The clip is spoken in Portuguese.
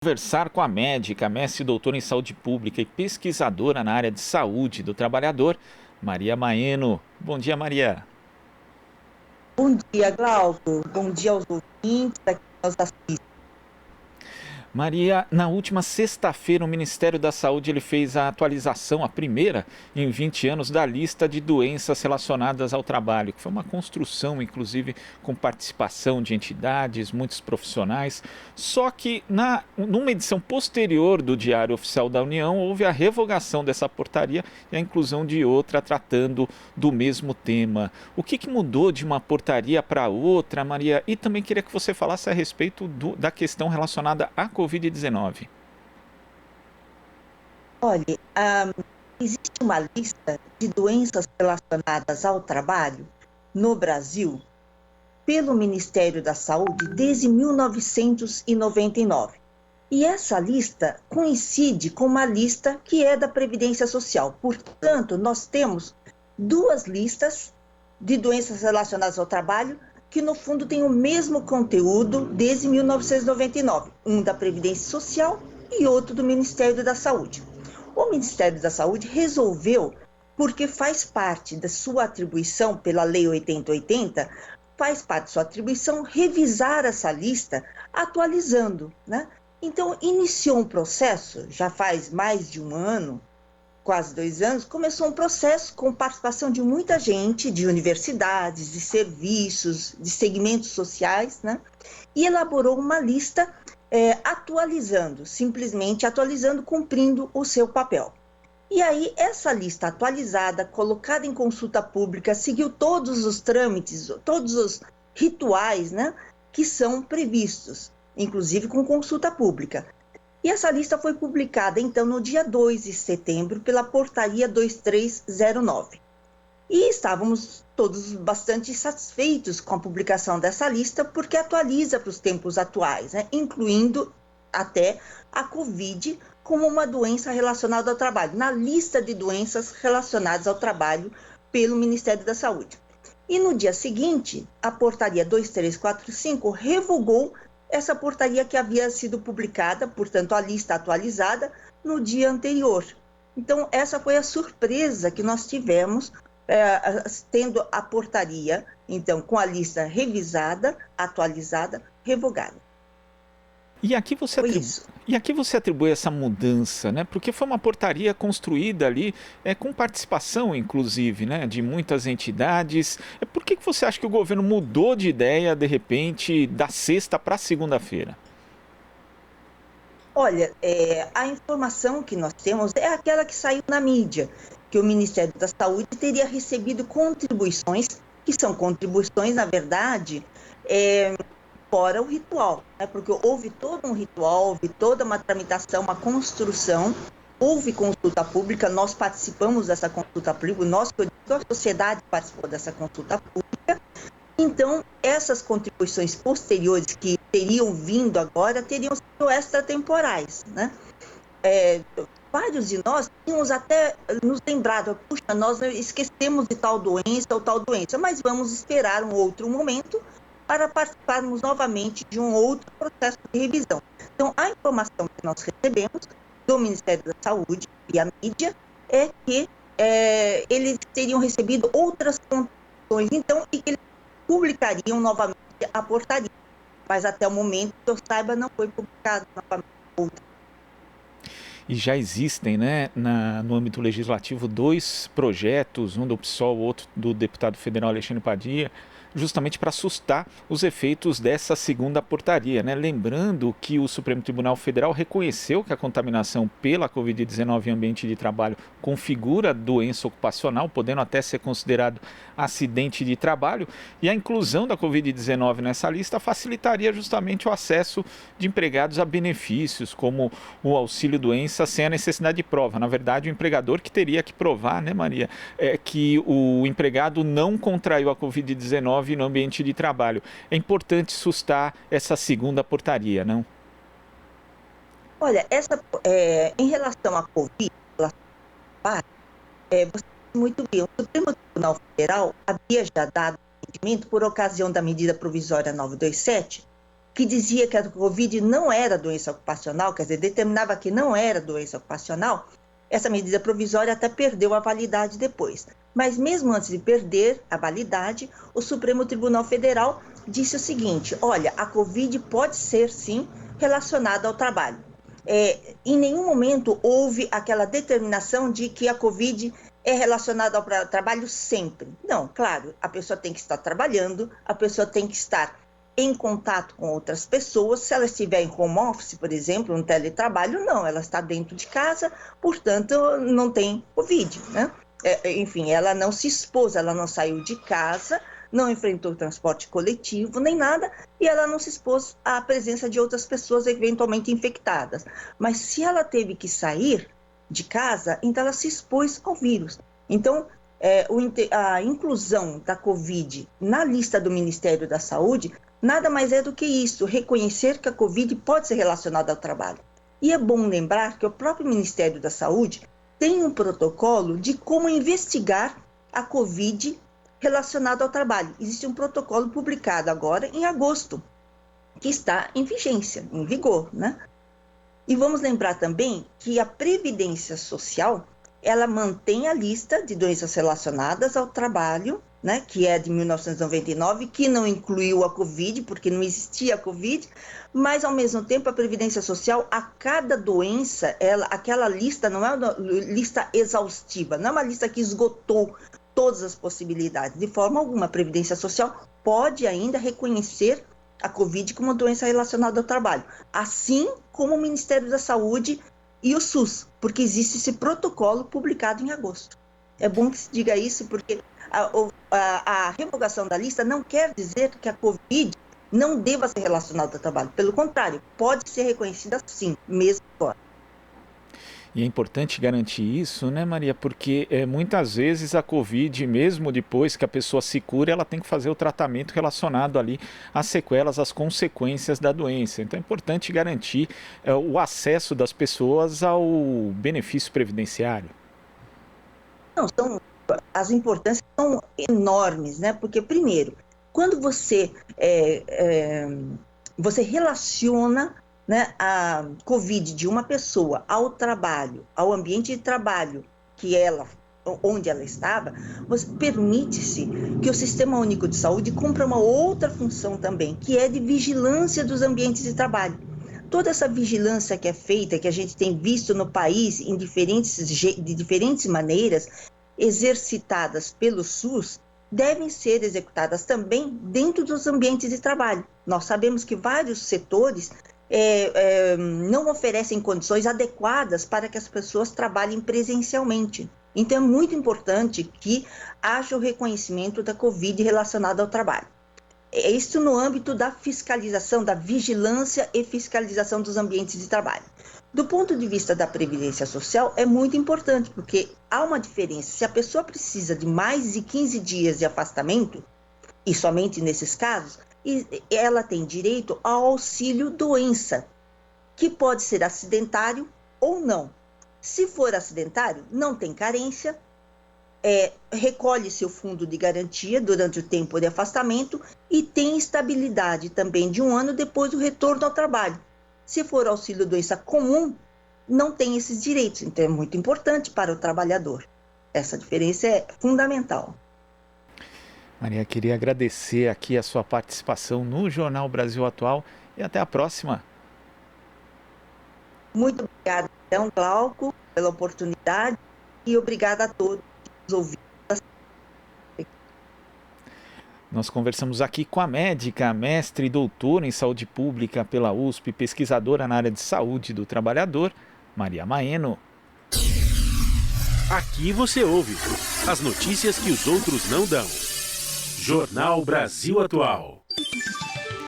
Conversar com a médica, mestre e doutora em saúde pública e pesquisadora na área de saúde do trabalhador, Maria Maeno. Bom dia, Maria. Bom dia, Glauco. Bom dia aos ouvintes aqui que nos assistem. Maria, na última sexta-feira, o Ministério da Saúde ele fez a atualização, a primeira em 20 anos, da lista de doenças relacionadas ao trabalho, que foi uma construção, inclusive, com participação de entidades, muitos profissionais. Só que, numa edição posterior do Diário Oficial da União, houve a revogação dessa portaria e a inclusão de outra tratando do mesmo tema. O que mudou de uma portaria para outra, Maria? E também queria que você falasse a respeito da questão relacionada à Covid-19. Olha, existe uma lista de doenças relacionadas ao trabalho no Brasil pelo Ministério da Saúde desde 1999. E essa lista coincide com uma lista que é da Previdência Social. Portanto, nós temos duas listas de doenças relacionadas ao trabalho que no fundo tem o mesmo conteúdo desde 1999, um da Previdência Social e outro do Ministério da Saúde. O Ministério da Saúde resolveu, porque faz parte da sua atribuição pela Lei 8080, faz parte da sua atribuição revisar essa lista, atualizando, né? Então, iniciou um processo, já faz mais de um ano, quase 2 anos, começou um processo com participação de muita gente, de universidades, de serviços, de segmentos sociais, né? E elaborou uma lista simplesmente atualizando, cumprindo o seu papel. E aí, essa lista atualizada, colocada em consulta pública, seguiu todos os trâmites, todos os rituais, né, que são previstos, inclusive com consulta pública. E essa lista foi publicada, então, no dia 2 de setembro, pela Portaria 2309. E estávamos todos bastante satisfeitos com a publicação dessa lista, porque atualiza para os tempos atuais, né? Incluindo até a Covid como uma doença relacionada ao trabalho, na lista de doenças relacionadas ao trabalho pelo Ministério da Saúde. E no dia seguinte, a Portaria 2345 revogou essa portaria que havia sido publicada, portanto, a lista atualizada, no dia anterior. Então, essa foi a surpresa que nós tivemos, tendo a portaria, então, com a lista revisada, atualizada, revogada. E aqui você atribui essa mudança, né? Porque foi uma portaria construída ali com participação, inclusive, né, de muitas entidades. Por que você acha que o governo mudou de ideia, de repente, da sexta para segunda-feira? Olha, a informação que nós temos é aquela que saiu na mídia, que o Ministério da Saúde teria recebido contribuições, que são contribuições, na verdade, fora o ritual, né? Porque houve todo um ritual, houve toda uma tramitação, uma construção, houve consulta pública, nós participamos dessa consulta pública, a sociedade participou dessa consulta pública. Então, essas contribuições posteriores que teriam vindo agora teriam sido extratemporais, né? Vários de nós tínhamos até nos lembrado, puxa, nós esquecemos de tal doença ou tal doença, mas vamos esperar um outro momento para participarmos novamente de um outro processo de revisão. Então, a informação que nós recebemos do Ministério da Saúde e a mídia é que eles teriam recebido outras contribuições, então, e que eles publicariam novamente a portaria. Mas até o momento, que eu saiba, não foi publicado novamente outra. E já existem, né, no âmbito legislativo, 2 projetos, um do PSOL, outro do deputado federal Alexandre Padilha, justamente para assustar os efeitos dessa segunda portaria, né? Lembrando que o Supremo Tribunal Federal reconheceu que a contaminação pela Covid-19 em ambiente de trabalho configura doença ocupacional, podendo até ser considerado acidente de trabalho, e a inclusão da Covid-19 nessa lista facilitaria justamente o acesso de empregados a benefícios, como o auxílio-doença, sem a necessidade de prova. Na verdade, o empregador que teria que provar, né, Maria, que o empregado não contraiu a Covid-19 no ambiente de trabalho. É importante sustar essa segunda portaria, não? Olha, em relação à Covid, você muito bem, o Supremo Tribunal Federal havia já dado entendimento, por ocasião da medida provisória 927, que dizia que a Covid não era doença ocupacional, quer dizer, determinava que não era doença ocupacional, essa medida provisória até perdeu a validade depois. Mas mesmo antes de perder a validade, o Supremo Tribunal Federal disse o seguinte: olha, a Covid pode ser, sim, relacionada ao trabalho. Em nenhum momento houve aquela determinação de que a Covid é relacionada ao trabalho sempre. Não, claro, a pessoa tem que estar trabalhando, a pessoa tem que estar em contato com outras pessoas. Se ela estiver em home office, por exemplo, no teletrabalho, não, ela está dentro de casa, portanto, não tem Covid, né? Enfim, ela não se expôs, ela não saiu de casa, não enfrentou transporte coletivo, nem nada, e ela não se expôs à presença de outras pessoas eventualmente infectadas. Mas se ela teve que sair de casa, então ela se expôs ao vírus. Então, a inclusão da Covid na lista do Ministério da Saúde nada mais é do que isso, reconhecer que a Covid pode ser relacionada ao trabalho. E é bom lembrar que o próprio Ministério da Saúde tem um protocolo de como investigar a Covid relacionada ao trabalho. Existe um protocolo publicado agora em agosto, que está em vigência, em vigor, né? E vamos lembrar também que a Previdência Social, ela mantém a lista de doenças relacionadas ao trabalho, né, que é de 1999, que não incluiu a Covid, porque não existia a Covid, mas, ao mesmo tempo, a Previdência Social, a cada doença, aquela lista não é uma lista exaustiva, não é uma lista que esgotou todas as possibilidades. De forma alguma, a Previdência Social pode ainda reconhecer a Covid como doença relacionada ao trabalho, assim como o Ministério da Saúde e o SUS, porque existe esse protocolo publicado em agosto. É bom que se diga isso, porque a revogação da lista não quer dizer que a Covid não deva ser relacionada ao trabalho. Pelo contrário, pode ser reconhecida sim, mesmo agora. E é importante garantir isso, né, Maria? Porque muitas vezes a Covid, mesmo depois que a pessoa se cura, ela tem que fazer o tratamento relacionado ali às sequelas, às consequências da doença. Então é importante garantir o acesso das pessoas ao benefício previdenciário. Não, as importâncias são enormes, né? Porque, primeiro, quando você relaciona, né, a Covid de uma pessoa ao trabalho, ao ambiente de trabalho onde ela estava, você permite-se que o Sistema Único de Saúde cumpra uma outra função também, que é de vigilância dos ambientes de trabalho. Toda essa vigilância que é feita, que a gente tem visto no país de diferentes maneiras, exercitadas pelo SUS, devem ser executadas também dentro dos ambientes de trabalho. Nós sabemos que vários setores não oferecem condições adequadas para que as pessoas trabalhem presencialmente. Então, é muito importante que haja o reconhecimento da Covid relacionado ao trabalho. Isso no âmbito da fiscalização, da vigilância e fiscalização dos ambientes de trabalho. Do ponto de vista da Previdência Social, é muito importante, porque há uma diferença. Se a pessoa precisa de mais de 15 dias de afastamento, e somente nesses casos, ela tem direito ao auxílio-doença, que pode ser acidentário ou não. Se for acidentário, não tem carência, recolhe-se o fundo de garantia durante o tempo de afastamento e tem estabilidade também de 1 ano depois do retorno ao trabalho. Se for auxílio-doença comum, não tem esses direitos, então é muito importante para o trabalhador. Essa diferença é fundamental. Maria, queria agradecer aqui a sua participação no Jornal Brasil Atual e até a próxima. Muito obrigada, então, Glauco, pela oportunidade e obrigada a todos os ouvintes. Nós conversamos aqui com a médica, mestre e doutora em saúde pública pela USP, pesquisadora na área de saúde do trabalhador, Maria Maeno. Aqui você ouve as notícias que os outros não dão. Jornal Brasil Atual.